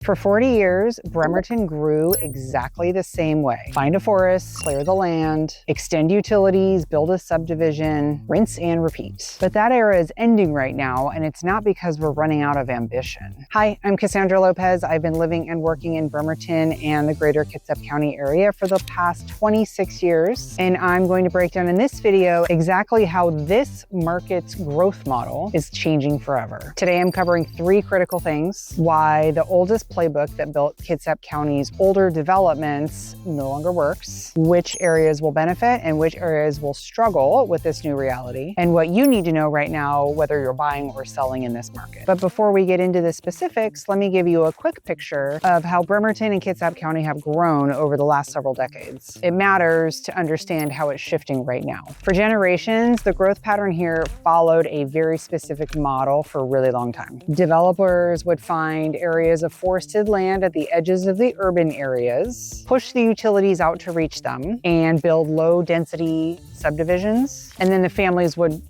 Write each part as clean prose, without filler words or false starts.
For 40 years, Bremerton grew exactly the same way. Find a forest, clear the land, extend utilities, build a subdivision, rinse and repeat. But that era is ending right now, and it's not because we're running out of ambition. Hi, I'm Cassandra Lopez. I've been living and working in Bremerton and the greater Kitsap County area for the past 26 years. And I'm going to break down in this video exactly how this market's growth model is changing forever. Today, I'm covering 3 critical things: why the oldest playbook that built Kitsap County's older developments no longer works, which areas will benefit and which areas will struggle with this new reality, and what you need to know right now whether you're buying or selling in this market. But before we get into the specifics, let me give you a quick picture of how Bremerton and Kitsap County have grown over the last several decades. It matters to understand how it's shifting right now. For generations, the growth pattern here followed a very specific model for a really long time. Developers would find areas of forested land at the edges of the urban areas, push the utilities out to reach them, and build low density subdivisions. And then the families would,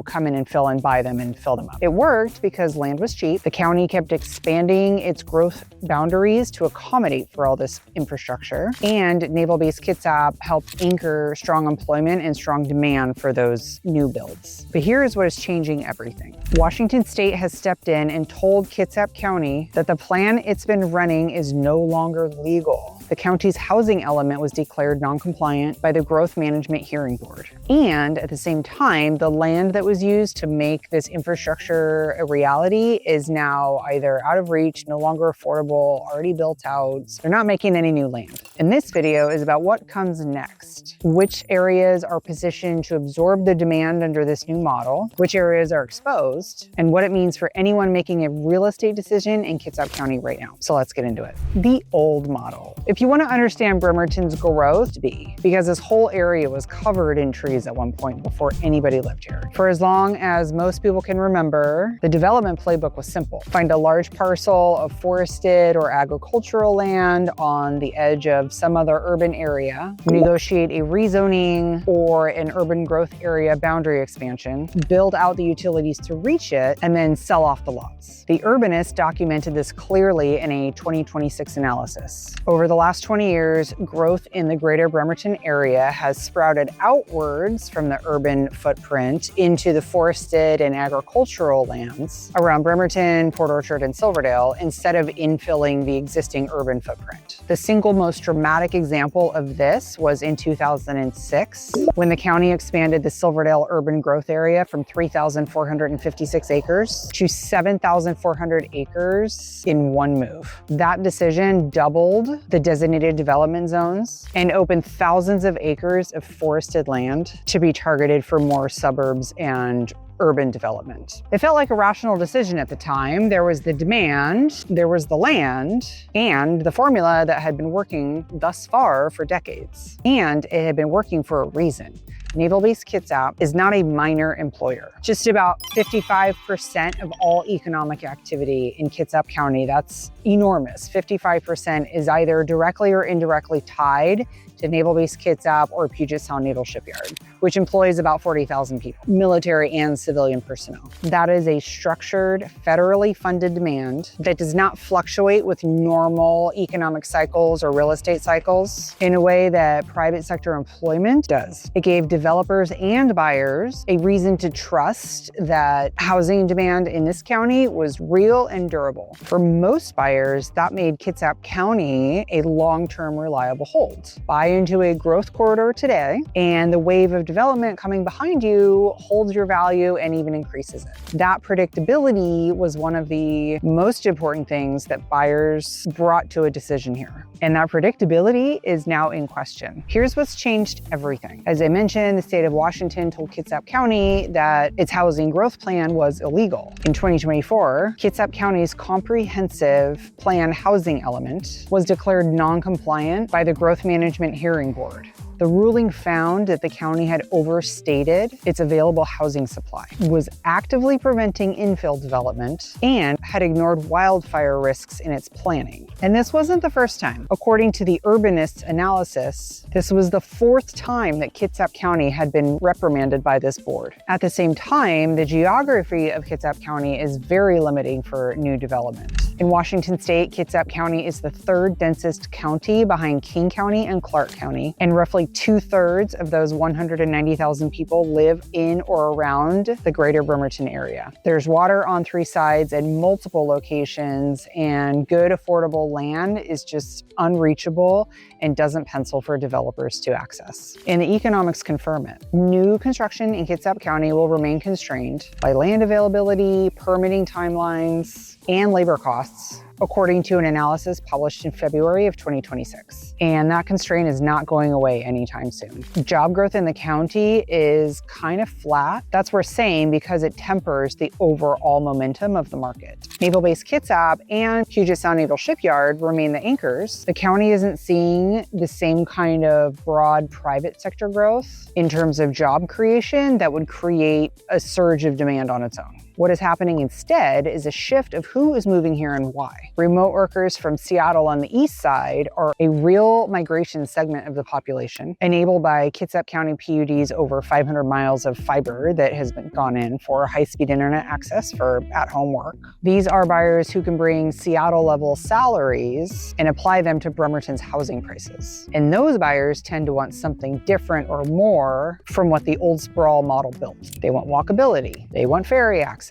come in and fill and buy them and fill them up. It worked because land was cheap. The county kept expanding its growth boundaries to accommodate for all this infrastructure. And Naval Base Kitsap helped anchor strong employment and strong demand for those new builds. But here is what is changing everything. Washington State has stepped in and told Kitsap County that the plan it's been running is no longer legal. The county's housing element was declared non-compliant by the Growth Management Hearing Board. And at the same time, the land that was used to make this infrastructure a reality is now either out of reach, no longer affordable, already built out. They're not making any new land. And this video is about what comes next. Which areas are positioned to absorb the demand under this new model, which areas are exposed, and what it means for anyone making a real estate decision in Kitsap County right now. So let's get into it. The old model. If you want to understand Bremerton's growth, because this whole area was covered in trees at one point before anybody lived here. For as long as most people can remember, the development playbook was simple. Find a large parcel of forested or agricultural land on the edge of some other urban area, negotiate a rezoning or an urban growth area boundary expansion, build out the utilities to reach it, and then sell off the lots. The urbanists documented this clearly in a 2026 analysis. Over the last 20 years, growth in the greater Bremerton area has sprouted outwards from the urban footprint into the forested and agricultural lands around Bremerton, Port Orchard, and Silverdale instead of infilling the existing urban footprint. The single most dramatic example of this was in 2006, when the county expanded the Silverdale urban growth area from 3,456 acres to 7,400 acres in one move. That decision doubled the designated development zones and opened thousands of acres of forested land to be targeted for more suburbs and urban development. It felt like a rational decision at the time. There was the demand, there was the land, and the formula that had been working thus far for decades. And it had been working for a reason. Naval Base Kitsap is not a minor employer. Just about 55% of all economic activity in Kitsap County, that's enormous. 55% is either directly or indirectly tied to Naval Base Kitsap or Puget Sound Naval Shipyard, which employs about 40,000 people, military and civilian personnel. That is a structured, federally funded demand that does not fluctuate with normal economic cycles or real estate cycles in a way that private sector employment does. It gave developers and buyers a reason to trust that housing demand in this county was real and durable. For most buyers, that made Kitsap County a long-term reliable hold. Buy into a growth corridor today, and the wave of development coming behind you holds your value and even increases it. That predictability was one of the most important things that buyers brought to a decision here. And that predictability is now in question. Here's what's changed everything. As I mentioned, the state of Washington told Kitsap County that its housing growth plan was illegal. In 2024, Kitsap County's comprehensive plan housing element was declared non-compliant by the Growth Management Hearing Board. The ruling found that the county had overstated its available housing supply, was actively preventing infill development, and had ignored wildfire risks in its planning. And this wasn't the first time. According to the urbanists' analysis, this was the 4th time that Kitsap County had been reprimanded by this board. At the same time, the geography of Kitsap County is very limiting for new development. In Washington State, Kitsap County is the third densest county behind King County and Clark County, and roughly 2/3 of those 190,000 people live in or around the greater Bremerton area. There's water on 3 sides and multiple locations, and good affordable land is just unreachable and doesn't pencil for developers to access. And the economics confirm it. New construction in Kitsap County will remain constrained by land availability, permitting timelines, and labor costs, according to an analysis published in February of 2026. And that constraint is not going away anytime soon. Job growth in the county is kind of flat. That's worth saying because it tempers the overall momentum of the market. Naval-based Kitsap and Puget Sound Naval Shipyard remain the anchors. The county isn't seeing the same kind of broad private sector growth in terms of job creation that would create a surge of demand on its own. What is happening instead is a shift of who is moving here and why. Remote workers from Seattle on the east side are a real migration segment of the population, enabled by Kitsap County PUD's over 500 miles of fiber that has been gone in for high-speed internet access for at-home work. These are buyers who can bring Seattle-level salaries and apply them to Bremerton's housing prices. And those buyers tend to want something different or more from what the old sprawl model built. They want walkability. They want ferry access.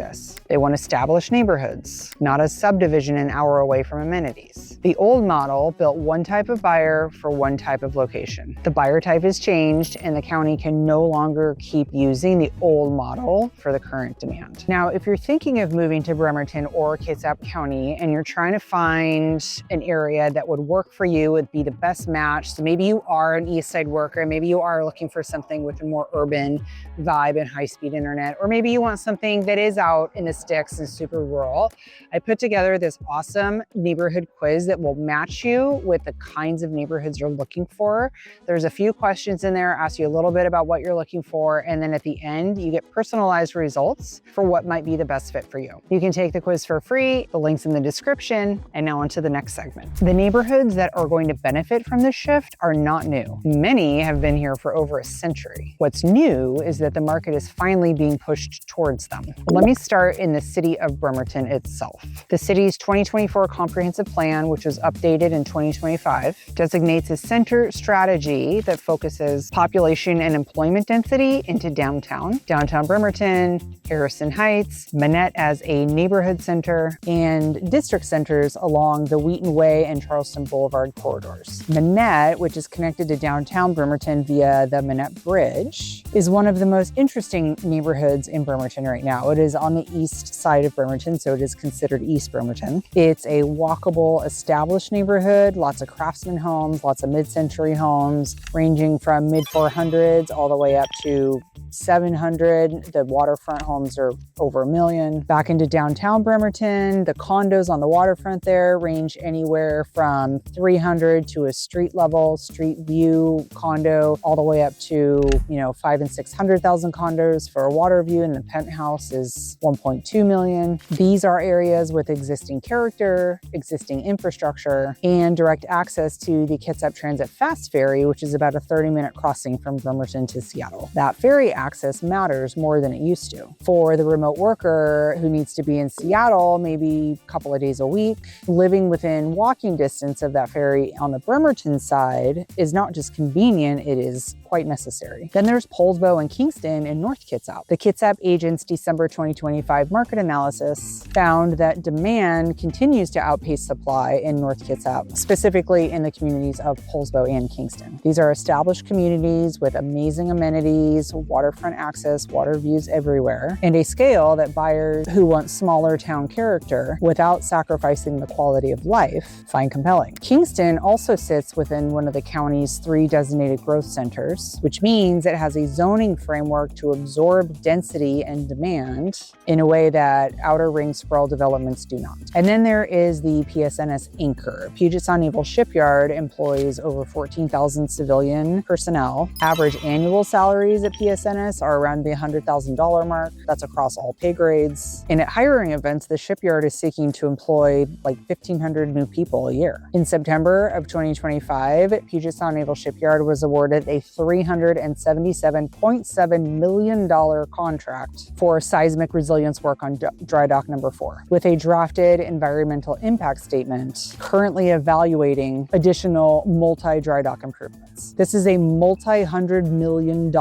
They want established neighborhoods, not a subdivision an hour away from amenities. The old model built one type of buyer for one type of location. The buyer type has changed, and the county can no longer keep using the old model for the current demand. Now, if you're thinking of moving to Bremerton or Kitsap County and you're trying to find an area that would work for you, would be the best match, so maybe you are an East Side worker, maybe you are looking for something with a more urban vibe and high-speed internet, or maybe you want something that is out in the sticks and super rural, I put together this awesome neighborhood quiz that will match you with the kinds of neighborhoods you're looking for. There's a few questions in there, ask you a little bit about what you're looking for, and then at the end, you get personalized results for what might be the best fit for you. You can take the quiz for free, the link's in the description, and now on to the next segment. The neighborhoods that are going to benefit from this shift are not new. Many have been here for over a century. What's new is that the market is finally being pushed towards them. Let me start in the city of Bremerton itself. The city's 2024 comprehensive plan, which was updated in 2025, designates a center strategy that focuses population and employment density into downtown Bremerton, Harrison Heights, Manette as a neighborhood center, and district centers along the Wheaton Way and Charleston Boulevard corridors. Manette, which is connected to downtown Bremerton via the Manette Bridge, is one of the most interesting neighborhoods in Bremerton right now. It is on the east side of Bremerton, so it is considered East Bremerton. It's a walkable, established neighborhood, lots of craftsman homes, lots of mid-century homes, ranging from mid-400s all the way up to 700. The waterfront homes are over 1 million. Back into downtown Bremerton, the condos on the waterfront there range anywhere from 300 to a street level, street view condo, all the way up to, 500,000 and 600,000 condos for a water view, and the penthouse is 1.2 million. These are areas with existing character, existing infrastructure, and direct access to the Kitsap Transit Fast Ferry, which is about a 30-minute crossing from Bremerton to Seattle. That ferry access matters more than it used to. For the remote worker who needs to be in Seattle maybe a couple of days a week, living within walking distance of that ferry on the Bremerton side is not just convenient, it is quite necessary. Then there's Poulsbo and Kingston in North Kitsap. The Kitsap agent's December 2025 market analysis found that demand continues to outpace supply in North Kitsap, specifically in the communities of Poulsbo and Kingston. These are established communities with amazing amenities, waterfront access, water views everywhere, and a scale that buyers who want smaller town character without sacrificing the quality of life find compelling. Kingston also sits within one of the county's 3 designated growth centers, which means it has a zoning framework to absorb density and demand in a way that outer ring sprawl developments do not. And then there is the PSNS anchor. Puget Sound Naval Shipyard employs over 14,000 civilian personnel. Average annual salaries at PSNS are around the $100,000 mark. That's across all pay grades. And at hiring events, the shipyard is seeking to employ like 1,500 new people a year. In September of 2025, Puget Sound Naval Shipyard was awarded a $377.7 million contract for seismic resilience work on dry dock number 4, with a drafted environmental impact statement currently evaluating additional multi-dry dock improvements. This is a multi-$100 million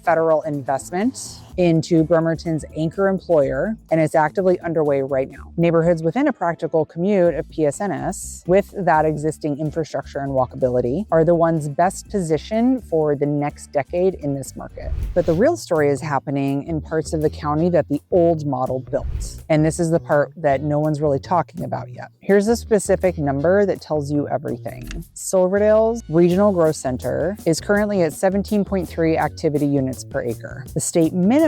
federal investment into Bremerton's anchor employer, and it's actively underway right now. Neighborhoods within a practical commute of PSNS, with that existing infrastructure and walkability, are the ones best positioned for the next decade in this market. But the real story is happening in parts of the county that the old model built. And this is the part that no one's really talking about yet. Here's a specific number that tells you everything. Silverdale's Regional Growth Center is currently at 17.3 activity units per acre. The state minimum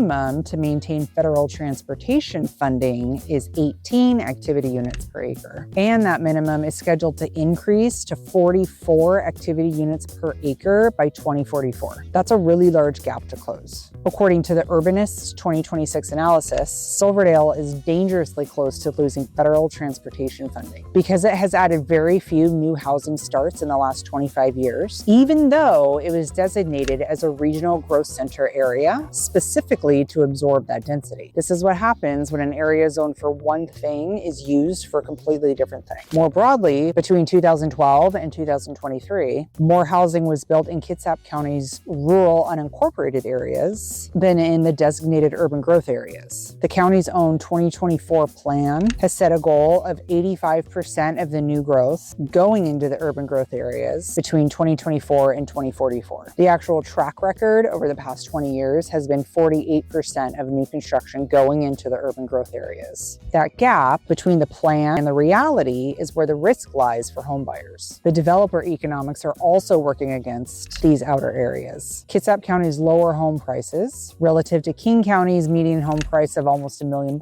to maintain federal transportation funding is 18 activity units per acre. And that minimum is scheduled to increase to 44 activity units per acre by 2044. That's a really large gap to close. According to the Urbanist's 2026 analysis, Silverdale is dangerously close to losing federal transportation funding because it has added very few new housing starts in the last 25 years, even though it was designated as a regional growth center area specifically to absorb that density. This is what happens when an area zoned for one thing is used for a completely different thing. More broadly, between 2012 and 2023, more housing was built in Kitsap County's rural unincorporated areas than in the designated urban growth areas. The county's own 2024 plan has set a goal of 85% of the new growth going into the urban growth areas between 2024 and 2044. The actual track record over the past 20 years has been 48% of new construction going into the urban growth areas. That gap between the plan and the reality is where the risk lies for homebuyers. The developer economics are also working against these outer areas. Kitsap County's lower home prices relative to King County's median home price of almost $1 million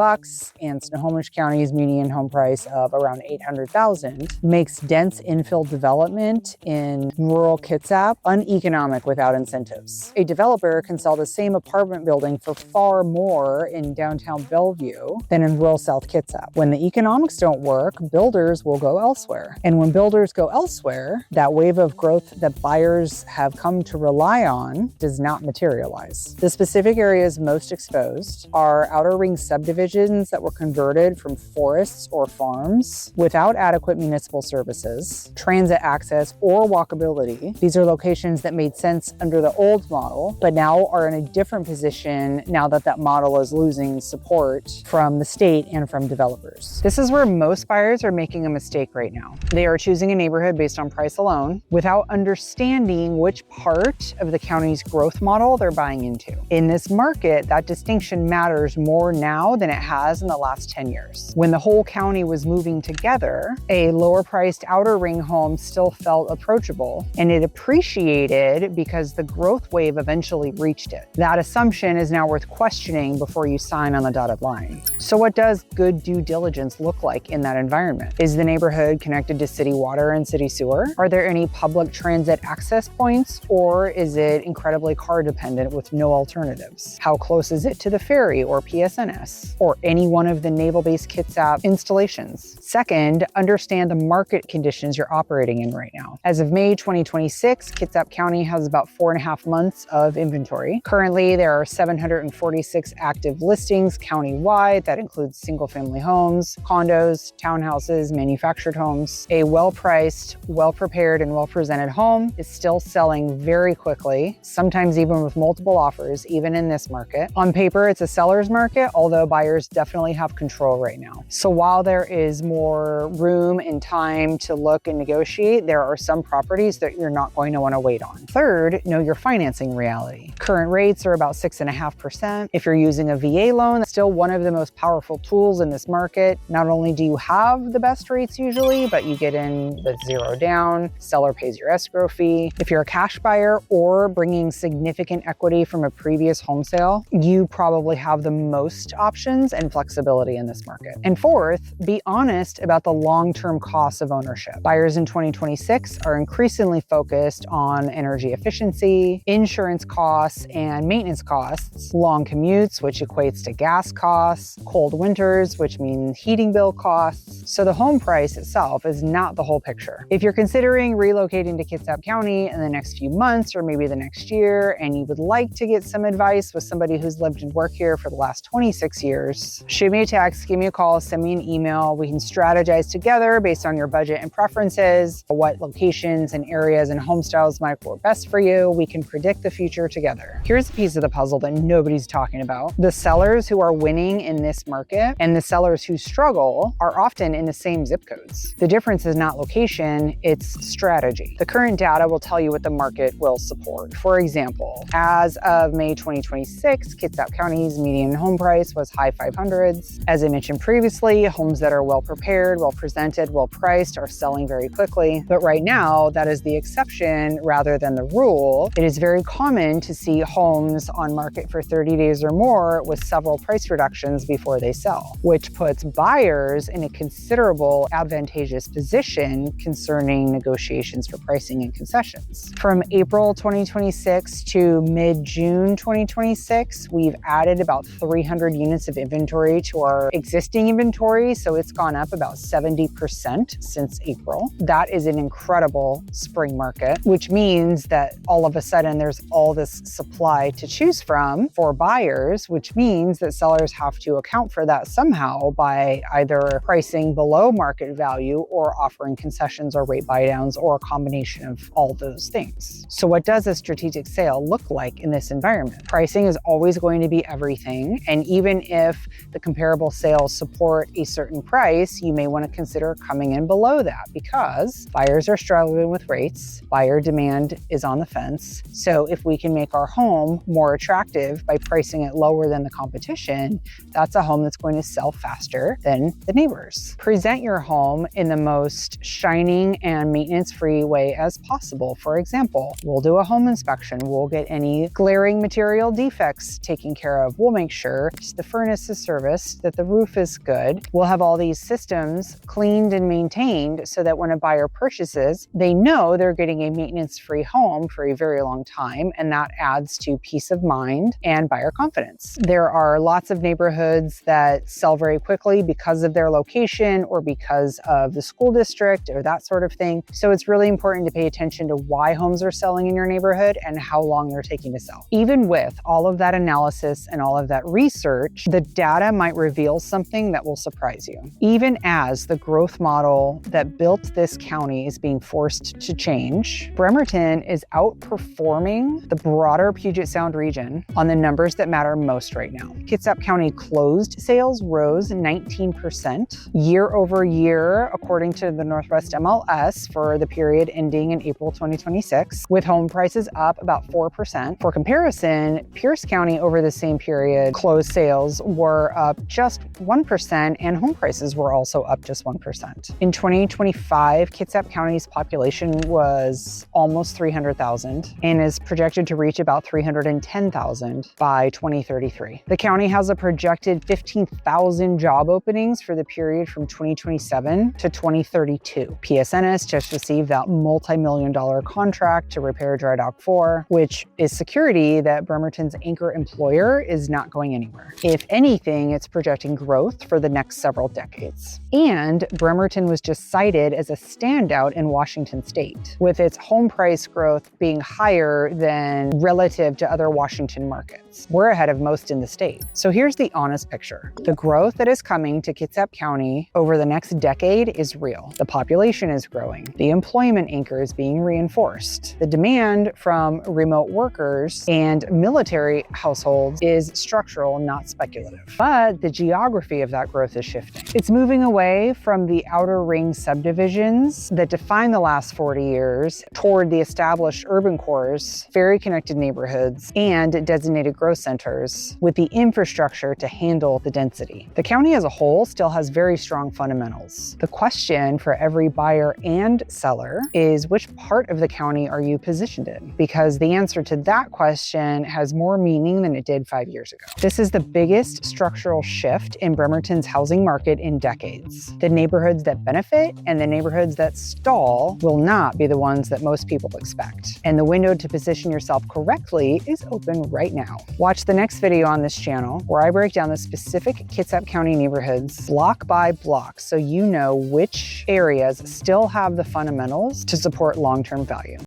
and Snohomish County's median home price of around $800,000 makes dense infill development in rural Kitsap uneconomic without incentives. A developer can sell the same apartment building for far more in downtown Bellevue than in rural South Kitsap. When the economics don't work, builders will go elsewhere. And when builders go elsewhere, that wave of growth that buyers have come to rely on does not materialize. The specific areas most exposed are outer ring subdivisions that were converted from forests or farms without adequate municipal services, transit access, or walkability. These are locations that made sense under the old model, but now are in a different position now that that model is losing support from the state and from developers. This is where most buyers are making a mistake right now. They are choosing a neighborhood based on price alone without understanding which part of the county's growth model they're buying into. In this market, that distinction matters more now than it has in the last 10 years. When the whole county was moving together, a lower priced outer ring home still felt approachable, and it appreciated because the growth wave eventually reached it. That assumption is now worth questioning before you sign on the dotted line. So what does good due diligence look like in that environment? Is the neighborhood connected to city water and city sewer? Are there any public transit access points, or is it incredibly car dependent with no alternatives? How close is it to the ferry or PSNS or any one of the naval-based Kitsap installations? Second, understand the market conditions you're operating in right now. As of May 2026, Kitsap County has about 4.5 months of inventory. Currently, there are 746 active listings countywide. That includes single-family homes, condos, townhouses, manufactured homes. A well-priced, well-prepared, and well-presented home is still selling very quickly, sometimes even with multiple offers, even in this market. On paper, it's a seller's market, although buyers definitely have control right now. So while there is more room and time to look and negotiate, there are some properties that you're not going to want to wait on. Third, know your financing reality. Current rates are about 6.5%. If you're using a VA loan, that's still one of the most powerful tools in this market. Not only do you have the best rates usually, but you get in the 0 down, seller pays your escrow fee. If you're a cash buyer or bringing significant equity from a previous home sale, you probably have the most options and flexibility in this market. And fourth, be honest about the long-term costs of ownership. Buyers in 2026 are increasingly focused on energy efficiency, insurance costs, and maintenance costs costs, long commutes, which equates to gas costs, cold winters, which means heating bill costs. So the home price itself is not the whole picture. If you're considering relocating to Kitsap County in the next few months or maybe the next year, and you would like to get some advice with somebody who's lived and worked here for the last 26 years, shoot me a text, give me a call, send me an email. We can strategize together based on your budget and preferences, what locations and areas and home styles might work best for you. We can predict the future together. Here's a piece of the puzzle that nobody's talking about. The sellers who are winning in this market and the sellers who struggle are often in the same zip codes. The difference is not location, it's strategy. The current data will tell you what the market will support. For example, as of May 2026, Kitsap County's median home price was high 500s. As I mentioned previously, homes that are well prepared, well presented, well priced are selling very quickly. But right now, that is the exception rather than the rule. It is very common to see homes on market for 30 days or more with several price reductions before they sell, which puts buyers in a considerable advantageous position concerning negotiations for pricing and concessions. From April 2026 to mid-June 2026, we've added about 300 units of inventory to our existing inventory, so it's gone up about 70% since April. That is an incredible spring market, which means that all of a sudden there's all this supply to choose from for buyers, which means that sellers have to account for that somehow by either pricing below market value or offering concessions or rate buydowns or a combination of all those things. So what does a strategic sale look like in this environment? Pricing is always going to be everything, and even if the comparable sales support a certain price, you may want to consider coming in below that because buyers are struggling with rates, buyer demand is on the fence. So if we can make our home more attractive by pricing it lower than the competition, that's a home that's going to sell faster than the neighbors. Present your home in the most shining and maintenance-free way as possible. For example, we'll do a home inspection. We'll get any glaring material defects taken care of. We'll make sure the furnace is serviced, that the roof is good. We'll have all these systems cleaned and maintained so that when a buyer purchases, they know they're getting a maintenance-free home for a very long time, and that adds to peace of mind and buyer confidence. There are lots of neighborhoods that sell very quickly because of their location or because of the school district or that sort of thing. So it's really important to pay attention to why homes are selling in your neighborhood and how long they're taking to sell. Even with all of that analysis and all of that research, the data might reveal something that will surprise you. Even as the growth model that built this county is being forced to change, Bremerton is outperforming the broader Puget Sound region on the numbers that matter most right now. Kitsap County closed sales rose 19% year over year, according to the Northwest MLS for the period ending in April 2026, with home prices up about 4%. For comparison, Pierce County over the same period, closed sales were up just 1% and home prices were also up just 1%. In 2025, Kitsap County's population was almost 300,000 and is projected to reach about 310,000 by 2033. The county has a projected 15,000 job openings for the period from 2027 to 2032. PSNS just received that multi-million-dollar contract to repair Dry Dock 4, which is security that Bremerton's anchor employer is not going anywhere. If anything, it's projecting growth for the next several decades. And Bremerton was just cited as a standout in Washington state, with its home price growth being higher than relative to other Washington markets. We're ahead of most in the state. So here's the honest picture. The growth that is coming to Kitsap County over the next decade is real. The population is growing. The employment anchor is being reinforced. The demand from remote workers and military households is structural, not speculative. But the geography of that growth is shifting. It's moving away from the outer ring subdivisions that define the last 40 years toward the established urban cores, very connected neighborhoods, and designated growth centers with the infrastructure to handle the density. The county as a whole still has very strong fundamentals. The question for every buyer and seller is, which part of the county are you positioned in? Because the answer to that question has more meaning than it did 5 years ago. This is the biggest structural shift in Bremerton's housing market in decades. The neighborhoods that benefit and the neighborhoods that stall will not be the ones that most people expect. And the window to position yourself correctly is open right now. now. Watch the next video on this channel where I break down the specific Kitsap County neighborhoods block by block so you know which areas still have the fundamentals to support long-term value.